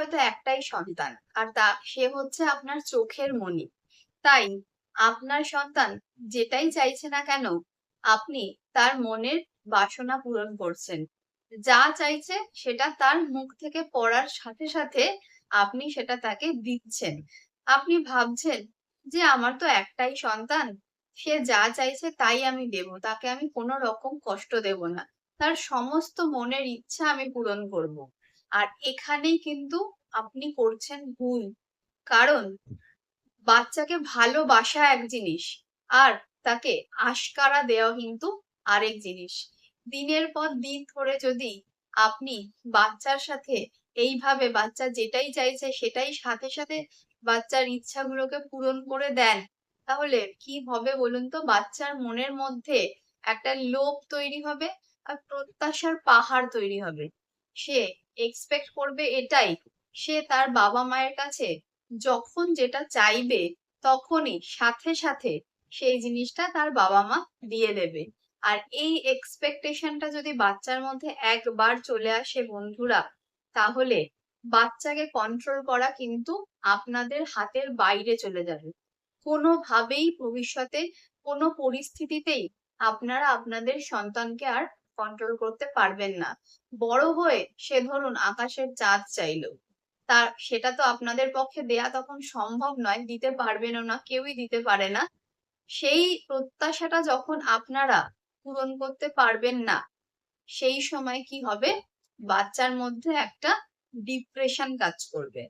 হয়তো একটাই সন্তান আর সে হচ্ছে আপনার চোখের মণি। তাই আপনার সন্তান যেটাই চাইছে না কেন আপনি তার মনের বাসনা পূরণ করছেন। যা চাইছে সেটা তার মুখ থেকে পড়ার সাথে সাথে আপনি সেটা তাকে দিচ্ছেন। আপনি ভাবছেন যে আমার তো একটাই সন্তান, সে যা চাইছে তাই আমি দেব। তাকে আমি কোনো রকম কষ্ট দেব না। তার সমস্ত মনের ইচ্ছা আমি পূরণ করব। আর এখানেই কিন্তু আপনি করছেন ভুল। কারণ বাচ্চাকে ভালোবাসা এক জিনিস, আর তাকে আশকারা দেওয়া কিন্তু আরেক জিনিস। দিনের পর দিন ধরে যদি আপনি বাচ্চার সাথে এইভাবে বাচ্চা যেটাই চাইছে সেটাই সাথে সাথে বাচ্চার ইচ্ছাগুলোকে পূরণ করে দেন, তাহলে কি হবে বলুন তো? বাচ্চার মনের মধ্যে একটা লোভ তৈরি হবে আর প্রত্যাশার পাহাড় তৈরি হবে। সে এক্সপেক্ট করবে এটাই, সে তার বাবা মায়ের কাছে যখন যেটা চাইবে তখনই সাথে সাথে সেই জিনিসটা তার বাবা মা দিয়ে দেবে। আর এই এক্সপেকটেশনটা যদি বাচ্চার মধ্যে একবার চলে আসে বন্ধুরা, তাহলে বাচ্চাকে কন্ট্রোল করা কিন্তু আপনাদের হাতের বাইরে চলে যাবে। কোনোভাবেই ভবিষ্যতে কোনো পরিস্থিতিতেই আপনারা আপনাদের সন্তানকে আর কন্ট্রোল করতে পারবেন না। বড় হয়ে সে ধরুন আকাশের চাঁদ চাইলো, সেটা তো আপনাদের পক্ষে দেয়া তখন সম্ভব নয়, দিতে পারবেনও না, কেউই দিতে পারে না। সেই প্রত্যাশাটা যখন আপনারা পূরণ করতে পারবেন না, সেই সময় কি হবে? বাচ্চার মধ্যে একটা ডিপ্রেশন কাজ করবে।